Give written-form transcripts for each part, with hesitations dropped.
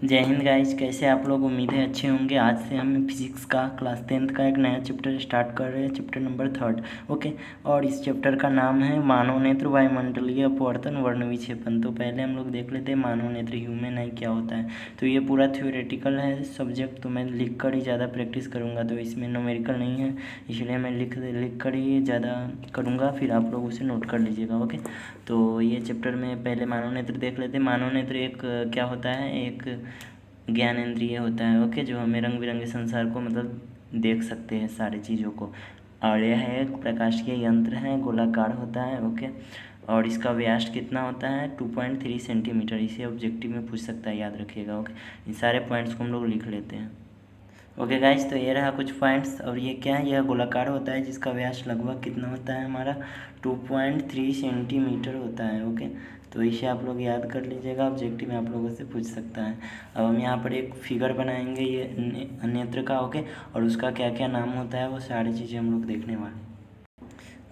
जय हिंद गाइस, कैसे आप लोग। उम्मीद है अच्छे होंगे। आज से हम फिजिक्स का क्लास 10th का एक नया चैप्टर स्टार्ट कर रहे हैं, चैप्टर नंबर 3। ओके। और इस चैप्टर का नाम है मानव नेत्र वायुमंडलीय अपवर्तन वर्ण विक्षेपण। तो पहले हम लोग देख लेते हैं मानव नेत्र ह्यूमन आई क्या होता है। तो ये पूरा थ्योरेटिकल है सब्जेक्ट, तो मैं लिख कर ही ज़्यादा प्रैक्टिस करूँगा, तो इसमें न्यूमेरिकल नहीं है, इसलिए मैं लिख कर ही ज़्यादा करूँगा, फिर आप लोग उसे नोट कर लीजिएगा। ओके। तो ये चैप्टर में पहले मानव नेत्र देख लेते हैं। मानव नेत्र एक क्या होता है, एक ज्ञानेंद्रिय होता है। ओके, जो हमें रंग बिरंगे संसार को मतलब देख सकते हैं सारी चीज़ों को। और यह एक प्रकाशीय यंत्र है, गोलाकार होता है। ओके। और इसका व्यास कितना होता है 2.3 सेंटीमीटर। इसे ऑब्जेक्टिव में पूछ सकता है, याद रखिएगा। ओके, इन सारे पॉइंट्स को हम लोग लिख लेते हैं। ओके गाइज, तो ये रहा कुछ पॉइंट्स। और ये क्या है, यह गोलाकार होता है जिसका व्यास लगभग कितना होता है हमारा 2.3 सेंटीमीटर होता है। ओके, तो इसे आप लोग याद कर लीजिएगा, ऑब्जेक्टिव में आप लोगों से पूछ सकता है। अब हम यहाँ पर एक फिगर बनाएंगे ये नेत्र का। ओके, और उसका क्या क्या नाम होता है वो सारी चीज़ें हम लोग देखने वाले हैं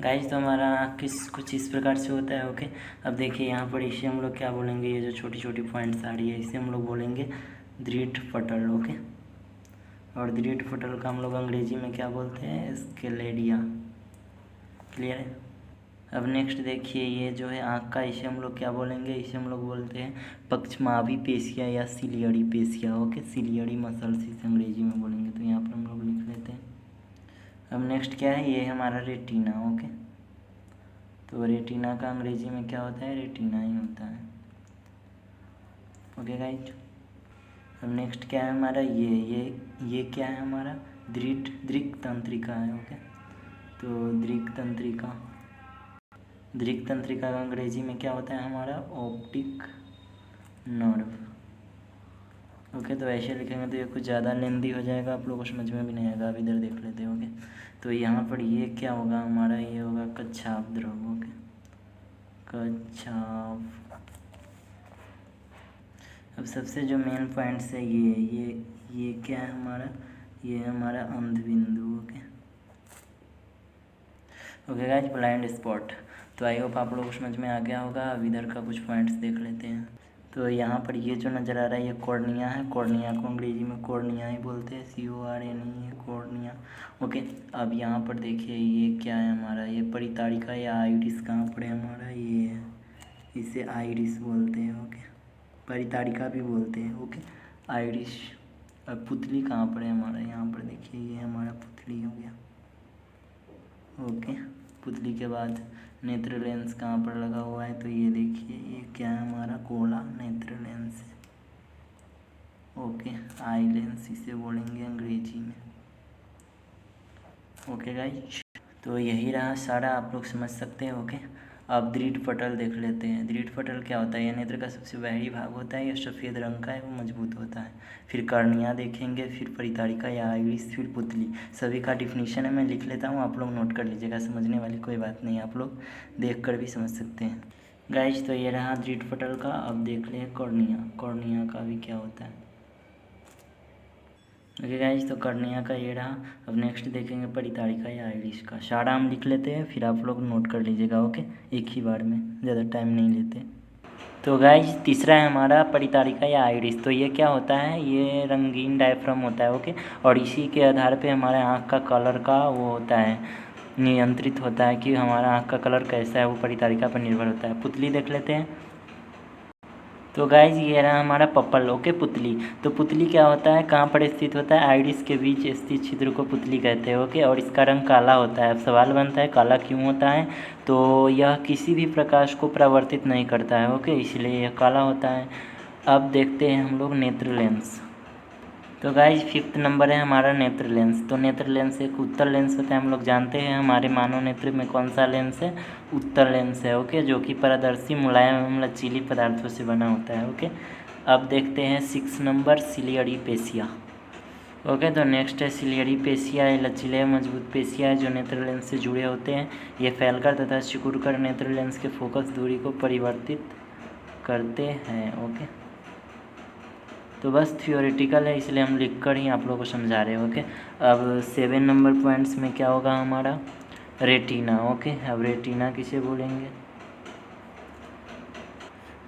गाइज। तो हमारा कुछ इस प्रकार से होता है। ओके, अब देखिए यहाँ पर इसे हम लोग क्या बोलेंगे, ये जो छोटी छोटी पॉइंट्स आ रही है इसे हम लोग बोलेंगे दृढ़ पटल। ओके, और दृढ़ पटल का हम लोग अंग्रेजी में क्या बोलते हैं, स्केलेरिया। क्लियर है। अब नेक्स्ट देखिए, ये जो है आँख का, इसे हम लोग क्या बोलेंगे, इसे हम लोग बोलते हैं पक्षमावी पेशिया या ciliary facie. Okay, ciliary muscles इसे अंग्रेजी में बोलेंगे, तो यहाँ पर हम लोग लिख लेते हैं। अब नेक्स्ट क्या है, ये हमारा रेटिना। ओके, तो रेटिना का अंग्रेजी में क्या होता है, रेटिना ही होता है। Okay guys. अब नेक्स्ट क्या है हमारा, ये क्या है हमारा, दृक् तंत्रिका है। ओके, तो दृक् तंत्रिका का अंग्रेजी में क्या होता है हमारा, ऑप्टिक नर्व। ओके, तो ऐसे लिखेंगे तो ये कुछ ज़्यादा लेंदी हो जाएगा, आप लोगों को समझ में भी नहीं आएगा। अब इधर देख लेते हैं। ओके, तो यहाँ पर ये क्या होगा हमारा, ये होगा कच्छाप द्रव। ओके, कच्छाप। अब सबसे जो मेन पॉइंट्स है ये क्या है हमारा, ये हमारा अंधबिंदु। Okay okay guys, blind spot. तो आई होप आप लोग को समझ में आ गया होगा। अब इधर का कुछ पॉइंट्स देख लेते हैं। तो यहाँ पर ये जो नज़र आ रहा है ये कॉर्निया है। कॉर्निया को अंग्रेजी में कॉर्निया ही बोलते हैं, CORNEA, कॉर्निया। ओके, अब यहाँ पर देखिए ये क्या है हमारा, ये परितारिका या आइरिस कहाँ पर है हमारा, ये है, इसे आइरिस बोलते हैं। ओके, परितारिका भी बोलते हैं। Okay, iris. अब पुतली कहाँ पर है हमारा, यहाँ पर देखिए ये हमारा पुतली हो गया। ओके, पुतली के बाद नेत्र लेंस कहाँ पर लगा हुआ है, तो ये देखिए ये क्या है हमारा, गोला नेत्र लेंस। ओके, आई लेंस इसे बोलेंगे अंग्रेजी में। ओके गाइज, तो यही रहा सारा, आप लोग समझ सकते हैं। ओके, अब दृढ़ पटल देख लेते हैं। दृढ़ पटल क्या होता है, यह नेत्र का सबसे बाहरी भाग होता है, यह सफ़ेद रंग का है, वो मजबूत होता है। फिर कर्निया देखेंगे, फिर परितारिका या आइरिस, फिर पुतली। सभी का डिफिनीशन है, मैं लिख लेता हूँ, आप लोग नोट कर लीजिएगा, समझने वाली कोई बात नहीं, आप लोग देख कर भी समझ सकते हैं गाइज। तो ये रहा दृढ़ पटल का। अब देख लें कॉर्निया। कॉर्निया का भी क्या होता है। ओके गाइज, तो कॉर्निया का ये रहा। अब नेक्स्ट देखेंगे परितारिका या आइरिस का। सारा हम लिख लेते हैं, फिर आप लोग नोट कर लीजिएगा। ओके, एक ही बार में, ज़्यादा टाइम नहीं लेते। तो गाइज तीसरा है हमारा परितारिका या आइरिस। तो ये क्या होता है, ये रंगीन डायफ्राम होता है। ओके, और इसी के आधार पे हमारे आँख का कलर का वो होता है, नियंत्रित होता है कि हमारा आँख का कलर कैसा है, वो परितारिका पर निर्भर होता है। पुतली देख लेते हैं। तो गाइज ये रहा हमारा पपल। ओके, पुतली। तो पुतली क्या होता है, कहाँ पर स्थित होता है, आइरिस के बीच स्थित छिद्र को पुतली कहते हैं। ओके, और इसका रंग काला होता है। अब सवाल बनता है काला क्यों होता है, तो यह किसी भी प्रकाश को परावर्तित नहीं करता है। ओके, इसलिए यह काला होता है। अब देखते हैं हम लोग नेत्र लेंस। तो गाइज 5th नंबर है हमारा नेत्र लेंस। तो नेत्र लेंस एक उत्तल लेंस होता है, हम लोग जानते हैं। हमारे मानव नेत्र में कौन सा लेंस है, उत्तल लेंस है। ओके, जो कि पारदर्शी मुलायम एवं लचीली पदार्थों से बना होता है। ओके, अब देखते हैं 6 नंबर सिलियरी पेशिया। ओके, तो नेक्स्ट है सिलियरी पेशिया। ये लचीले मजबूत पेशिया है जो नेत्र लेंस से जुड़े होते हैं। ये फैलकर तथा सिकुड़कर नेत्र लेंस के फोकस दूरी को परिवर्तित करते हैं। ओके, तो बस थियोरेटिकल है, इसलिए हम लिख कर ही आप लोगों को समझा रहे हैं। ओके, अब 7 नंबर पॉइंट्स में क्या होगा हमारा, रेटिना। ओके, अब रेटिना किसे बोलेंगे,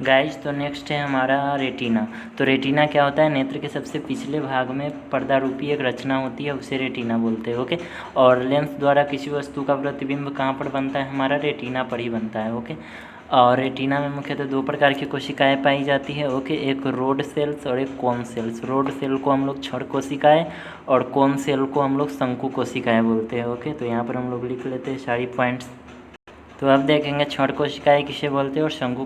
गाइज तो नेक्स्ट है हमारा रेटिना। तो रेटिना क्या होता है, नेत्र के सबसे पिछले भाग में पर्दा रूपी एक रचना होती है, उसे रेटिना बोलते हैं। ओके, और लेंस द्वारा किसी वस्तु का प्रतिबिंब कहाँ पर बनता है, हमारा रेटिना पर ही बनता है। ओके, और रेटिना में मुख्यतः दो प्रकार की कोशिकाएं पाई जाती है। ओके, एक रोड सेल्स और एक कोन सेल्स। रोड सेल को हम लोग छड़ कोशिकाएं और कोन सेल को हम लोग शंकु कोशिकाएं बोलते हैं। ओके, तो यहाँ पर हम लोग लिख लेते हैं सारी पॉइंट्स। तो अब देखेंगे छड़ कोशिकाएं किसे बोलते हैं और शंकु